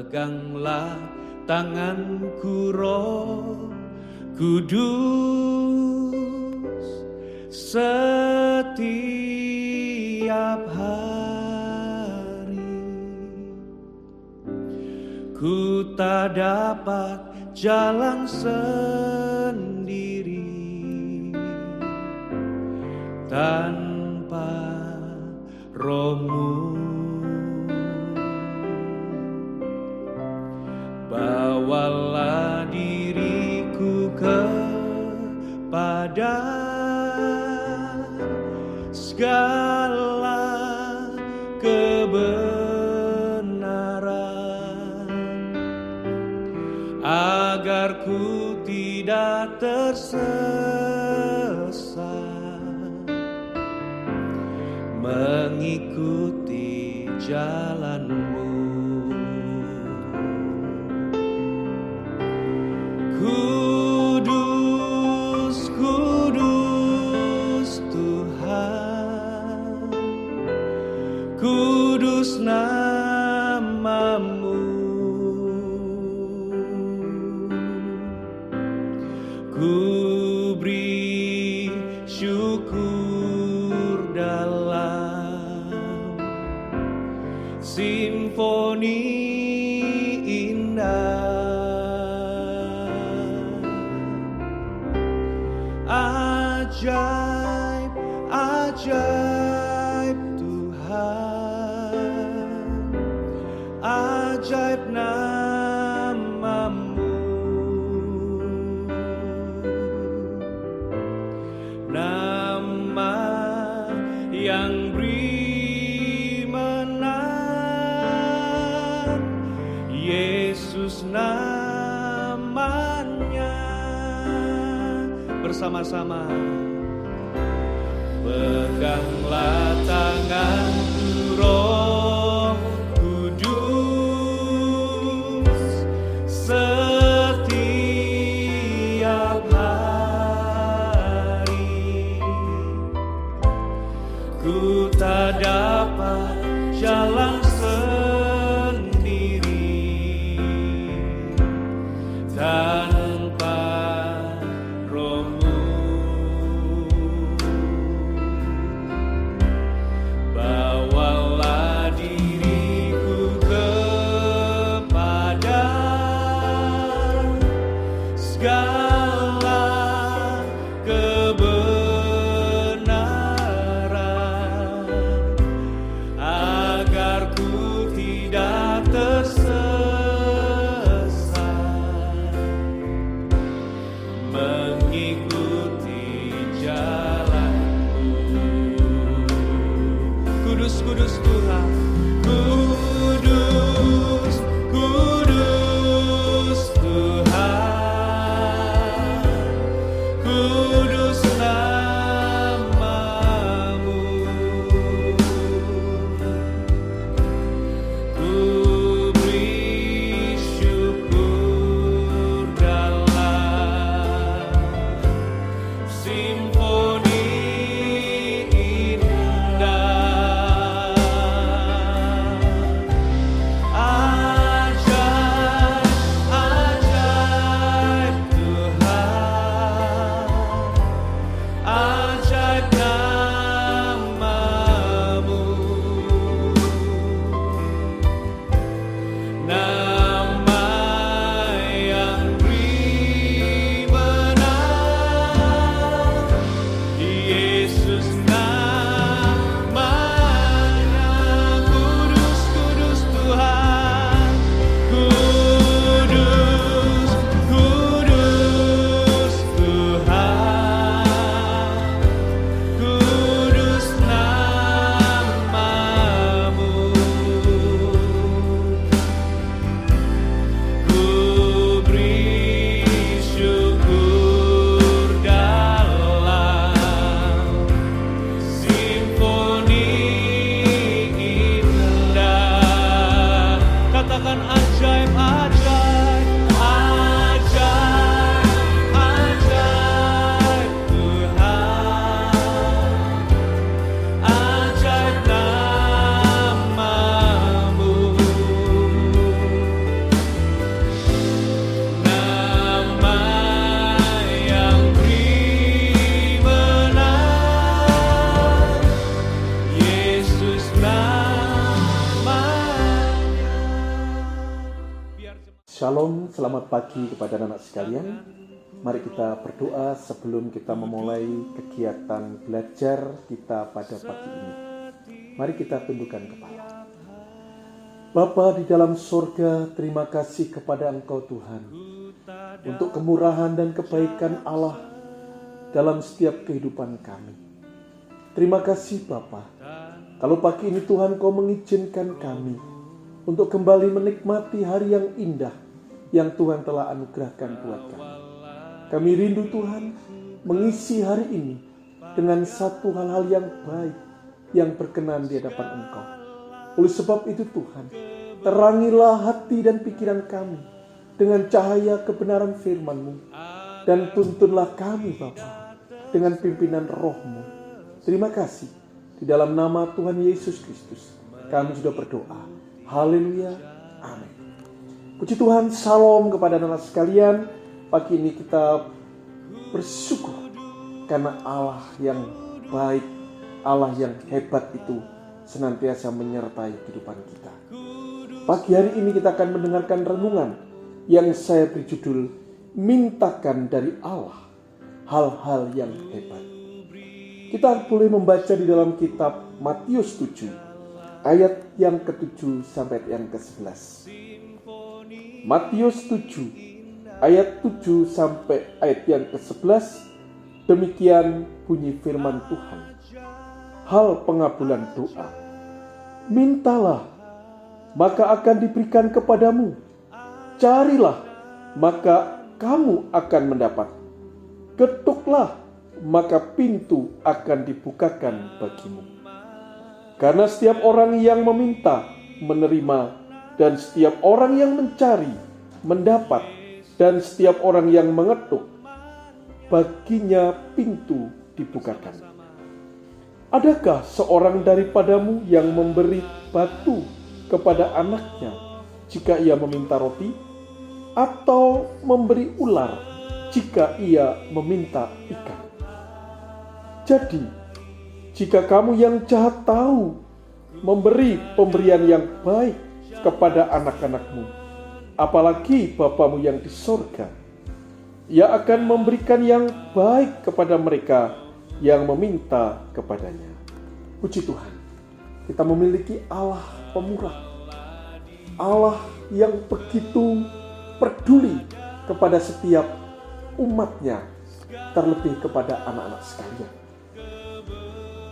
Peganglah tanganku Roh Kudus setiap hari. Ku tak dapat jalan sendiri tanpa Roh-Mu. Bawalah diriku kepada segala kebenaran, agar ku tidak tersesat mengikuti jalan-Mu. Kudus, kudus Tuhan, kudus nama-Mu. Ku beri syukur dalam simfoni indah. Ajaib, ajaib Tuhan, ajaib nama-Mu, nama yang beri menang, Yesus namanya. Bersama-sama peganglah tanganku Roh Kudus setiap hari. Ku tak dapat jalan sendiri tanpa Roh-Mu. Bawalah diriku kepada segala kebenaran, agar ku tidak tersesat mengikuti jalan-Mu. Kudus, kudus Tuhan, kudus, kudus Tuhan, kudus nama-Mu. Ku beri syukur dalam simfoni indah. Shalom, selamat pagi kepada anak sekalian. Mari kita berdoa sebelum kita memulai kegiatan belajar kita pada pagi ini. Mari kita tundukkan kepala. Bapa di dalam sorga, terima kasih kepada Engkau Tuhan untuk kemurahan dan kebaikan Allah dalam setiap kehidupan kami. Terima kasih Bapa, kalau pagi ini Tuhan Kau mengizinkan kami untuk kembali menikmati hari yang indah yang Tuhan telah anugerahkan buat kami. Kami rindu Tuhan mengisi hari ini dengan satu hal-hal yang baik yang berkenan di hadapan Engkau. Oleh sebab itu Tuhan, terangilah hati dan pikiran kami dengan cahaya kebenaran firman-Mu, dan tuntunlah kami Bapa dengan pimpinan Roh-Mu. Terima kasih. Di dalam nama Tuhan Yesus Kristus kami sudah berdoa. Haleluya, amin. Puji Tuhan, salam kepada anak sekalian. Pagi ini kita bersyukur karena Allah yang baik, Allah yang hebat itu senantiasa menyertai kehidupan kita. Pagi hari ini kita akan mendengarkan renungan yang saya beri judul Mintakan dari Allah hal-hal yang hebat. Kita boleh membaca di dalam kitab Matius 7 ayat yang ke-7 sampai yang ke-11. Matius 7 ayat 7 sampai ayat yang ke-11. Demikian bunyi firman Tuhan. Hal pengabulan doa. Mintalah, maka akan diberikan kepadamu. Carilah, maka kamu akan mendapat. Ketuklah, maka pintu akan dibukakan bagimu. Karena setiap orang yang meminta, menerima, dan setiap orang yang mencari, mendapat, dan setiap orang yang mengetuk, baginya pintu dibukakan. Adakah seorang daripadamu yang memberi batu kepada anaknya jika ia meminta roti? Atau memberi ular jika ia meminta ikan? Jadi, jika kamu yang jahat tahu memberi pemberian yang baik kepada anak-anakmu, apalagi Bapamu yang di sorga, Ia akan memberikan yang baik kepada mereka yang meminta kepadanya. Puji Tuhan, kita memiliki Allah pemurah, Allah yang begitu peduli kepada setiap umatnya, terlebih kepada anak-anak sekalian.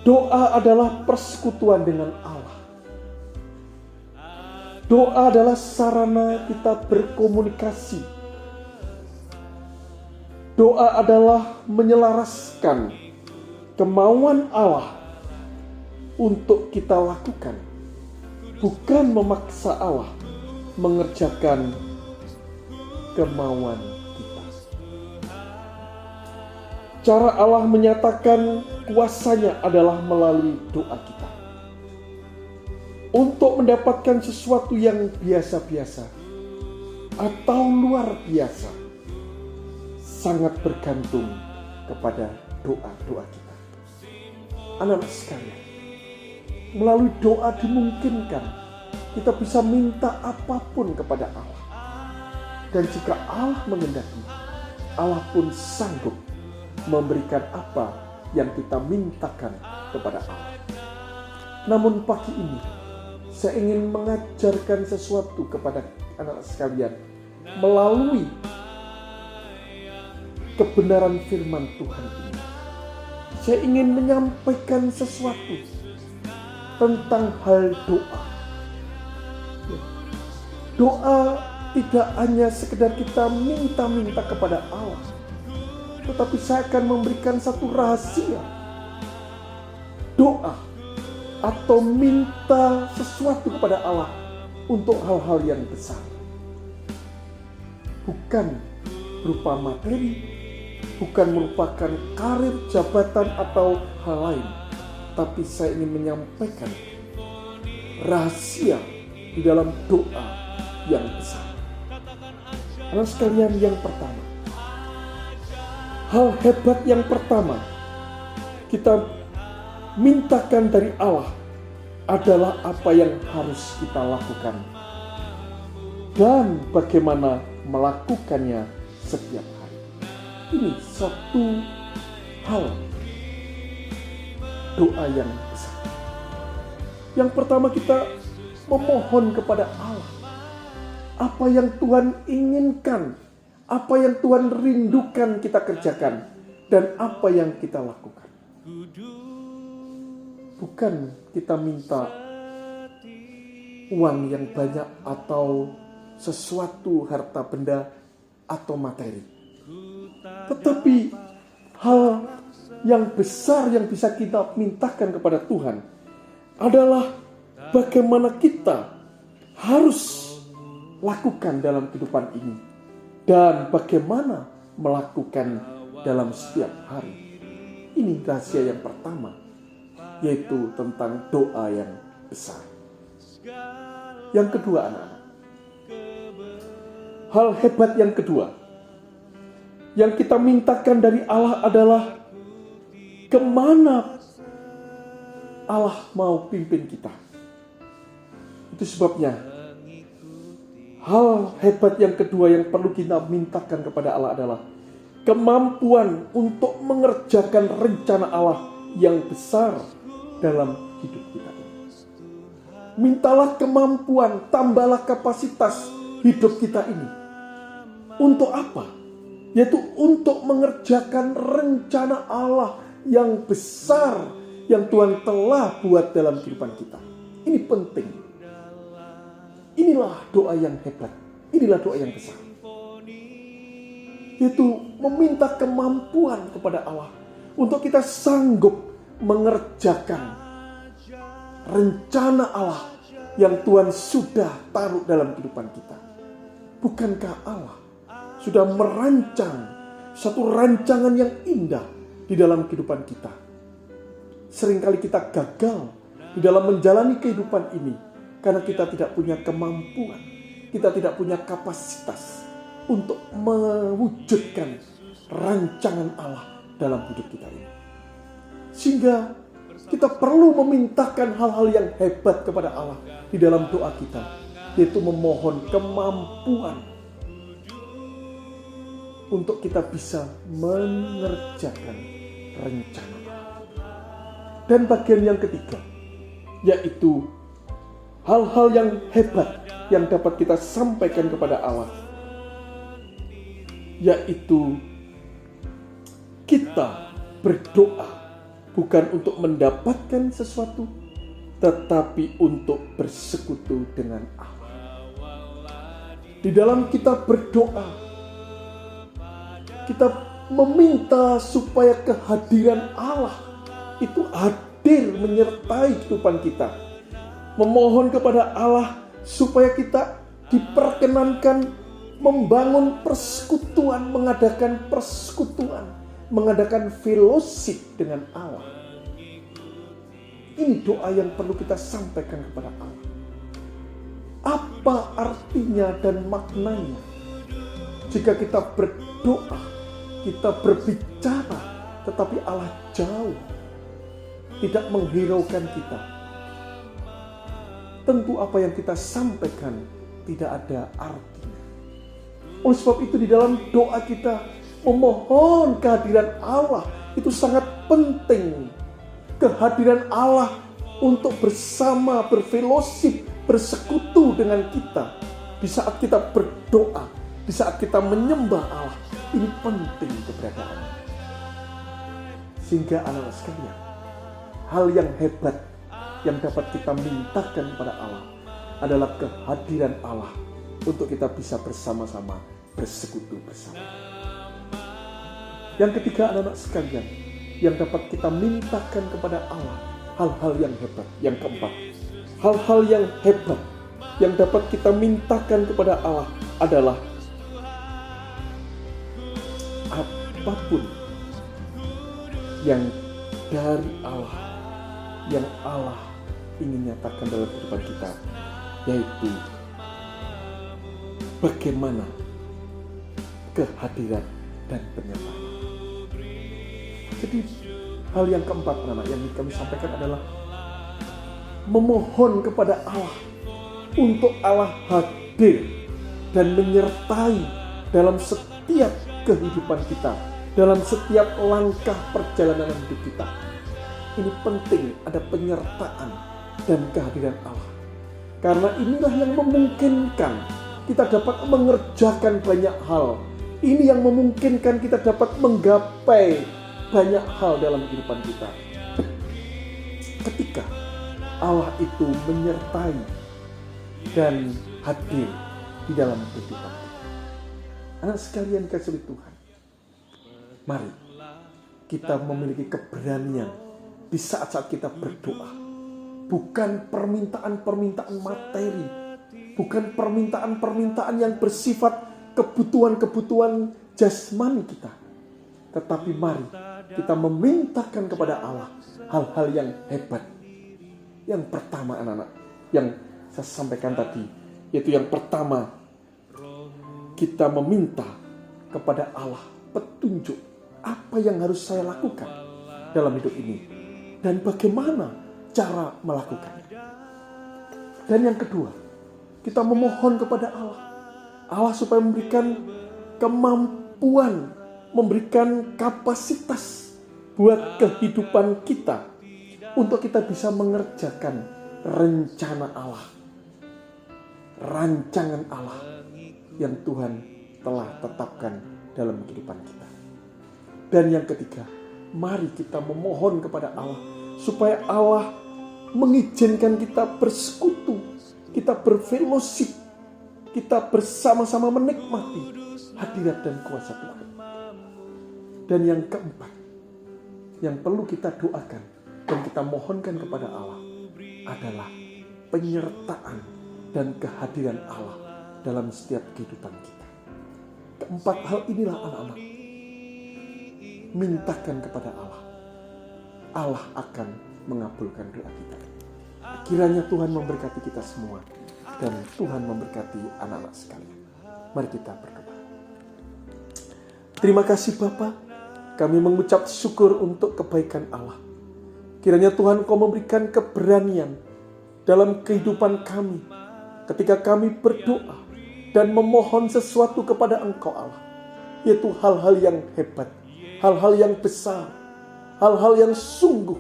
Doa adalah persekutuan dengan Allah. Doa adalah sarana kita berkomunikasi. Doa adalah menyelaraskan kemauan Allah untuk kita lakukan, bukan memaksa Allah mengerjakan kemauan kita. Cara Allah menyatakan kuasanya adalah melalui doa kita. Untuk mendapatkan sesuatu yang biasa-biasa atau luar biasa, sangat bergantung kepada doa-doa kita. Anak-anak sekalian, melalui doa dimungkinkan kita bisa minta apapun kepada Allah. Dan jika Allah mengendaki, Allah pun sanggup memberikan apa yang kita mintakan kepada Allah. Namun pagi ini saya ingin mengajarkan sesuatu kepada anak sekalian melalui kebenaran firman Tuhan ini. Saya ingin menyampaikan sesuatu tentang hal doa. Doa tidak hanya sekedar kita minta-minta kepada Allah, tetapi saya akan memberikan satu rahasia. Doa atau minta sesuatu kepada Allah untuk hal-hal yang besar, bukan berupa materi, bukan merupakan karir, jabatan, atau hal lain. Tapi saya ingin menyampaikan rahasia di dalam doa yang besar. Anak sekalian, yang pertama, hal hebat yang pertama kita mintakan dari Allah adalah apa yang harus kita lakukan. dan bagaimana melakukannya setiap hari. Ini satu hal doa yang besar. Yang pertama, kita memohon kepada Allah apa yang Tuhan inginkan, apa yang Tuhan rindukan kita kerjakan, dan apa yang kita lakukan. Bukan kita minta uang yang banyak atau sesuatu harta benda atau materi. Tetapi hal yang besar yang bisa kita mintakan kepada Tuhan adalah bagaimana kita harus lakukan dalam kehidupan ini dan bagaimana melakukan dalam setiap hari. Ini rahasia yang pertama, yaitu tentang doa yang besar. Yang kedua, anak-anak, hal hebat yang kedua yang kita mintakan dari Allah adalah kemana Allah mau pimpin kita. Itu sebabnya hal hebat yang kedua yang perlu kita mintakan kepada Allah adalah kemampuan untuk mengerjakan rencana Allah yang besar dalam hidup kita ini. Mintalah kemampuan, tambahlah kapasitas hidup kita ini. Untuk apa? Yaitu untuk mengerjakan rencana Allah yang besar yang Tuhan telah buat dalam kehidupan kita. Ini penting. Inilah doa yang hebat. Inilah doa yang besar. Yaitu meminta kemampuan kepada Allah untuk kita sanggup mengerjakan rencana Allah yang Tuhan sudah taruh dalam kehidupan kita. Bukankah Allah sudah merancang satu rancangan yang indah di dalam kehidupan kita? Seringkali kita gagal di dalam menjalani kehidupan ini karena kita tidak punya kemampuan, kita tidak punya kapasitas untuk mewujudkan rancangan Allah dalam hidup kita ini. Sehingga kita perlu memintakan hal-hal yang hebat kepada Allah di dalam doa kita, yaitu memohon kemampuan untuk kita bisa mengerjakan rencana Allah. Dan bagian yang ketiga, yaitu hal-hal yang hebat yang dapat kita sampaikan kepada Allah, yaitu kita berdoa bukan untuk mendapatkan sesuatu, tetapi untuk bersekutu dengan Allah. Di dalam kita berdoa, kita meminta supaya kehadiran Allah itu hadir menyertai kehidupan kita. Memohon kepada Allah supaya kita diperkenankan membangun persekutuan, mengadakan persekutuan, mengadakan fellowship dengan Allah. Ini doa yang perlu kita sampaikan kepada Allah. Apa artinya dan maknanya jika kita berdoa, kita berbicara, tetapi Allah jauh, tidak menghiraukan kita? Tentu apa yang kita sampaikan tidak ada artinya. Oleh sebab itu di dalam doa kita memohon kehadiran Allah itu sangat penting. Kehadiran Allah untuk bersama, berfellowship, bersekutu dengan kita. Di saat kita berdoa, di saat kita menyembah Allah, ini penting keberadaannya. Sehingga anak-anak sekalian, hal yang hebat yang dapat kita mintakan kepada Allah adalah kehadiran Allah untuk kita bisa bersama-sama bersekutu bersama. Yang ketiga, anak-anak sekalian, yang dapat kita mintakan kepada Allah hal-hal yang hebat. Yang keempat, hal-hal yang hebat yang dapat kita mintakan kepada Allah adalah apapun yang dari Allah, yang Allah ingin nyatakan dalam kehidupan kita, yaitu bagaimana kehadiran dan penyertaan. Jadi hal yang keempat, anak-anak, yang kami sampaikan adalah memohon kepada Allah untuk Allah hadir dan menyertai dalam setiap kehidupan kita, dalam setiap langkah perjalanan hidup kita. Ini penting ada penyertaan dan kehadiran Allah. Karena inilah yang memungkinkan kita dapat mengerjakan banyak hal. Ini yang memungkinkan kita dapat menggapai banyak hal dalam kehidupan kita. Ketika Allah itu menyertai dan hadir di dalam kehidupan kita. Anak sekalian kasih Tuhan, mari kita memiliki keberanian di saat-saat kita berdoa. Bukan permintaan-permintaan materi, bukan permintaan-permintaan yang bersifat kebutuhan-kebutuhan jasmani kita. Tetapi mari kita memintakan kepada Allah hal-hal yang hebat. Yang pertama anak-anak, yang saya sampaikan tadi, yaitu yang pertama, kita meminta kepada Allah petunjuk apa yang harus saya lakukan dalam hidup ini dan bagaimana cara melakukannya. Dan yang kedua, kita memohon kepada Allah supaya memberikan kemampuan, memberikan kapasitas buat kehidupan kita untuk kita bisa mengerjakan rencana Allah, rancangan Allah yang Tuhan telah tetapkan dalam kehidupan kita. Dan yang ketiga, mari kita memohon kepada Allah supaya Allah mengizinkan kita bersekutu, kita berfellowship, kita bersama-sama menikmati hadirat dan kuasa Tuhan. Dan yang keempat, yang perlu kita doakan dan kita mohonkan kepada Allah adalah penyertaan dan kehadiran Allah dalam setiap kehidupan kita. Keempat hal inilah anak-anak, mintakan kepada Allah. Allah akan mengabulkan doa kita. Kiranya Tuhan memberkati kita semua dan Tuhan memberkati anak-anak sekalian. Mari kita berdoa. Terima kasih Bapa, kami mengucap syukur untuk kebaikan Allah. Kiranya Tuhan Kau memberikan keberanian dalam kehidupan kami ketika kami berdoa dan memohon sesuatu kepada Engkau Allah, yaitu hal-hal yang hebat, hal-hal yang besar, hal-hal yang sungguh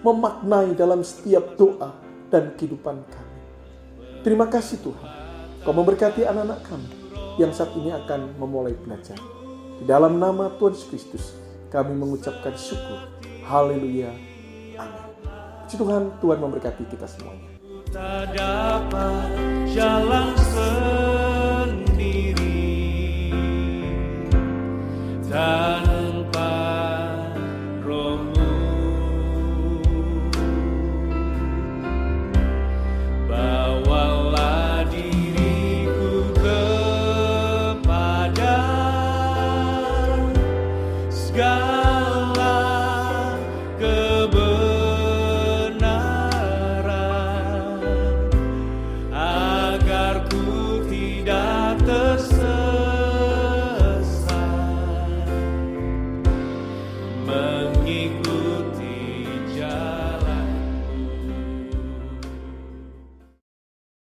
memaknai dalam setiap doa dan kehidupan kami. Terima kasih Tuhan, Kau memberkati anak-anak kami yang saat ini akan memulai belajar. Di dalam nama Tuhan Yesus Kristus, kami mengucapkan syukur. Haleluya. Amin. Puji Tuhan, Tuhan memberkati kita semuanya. Tak dapat jalan sendiri tanpa Roh-Mu. Bawalah diriku kepada segala kebenaran agar ku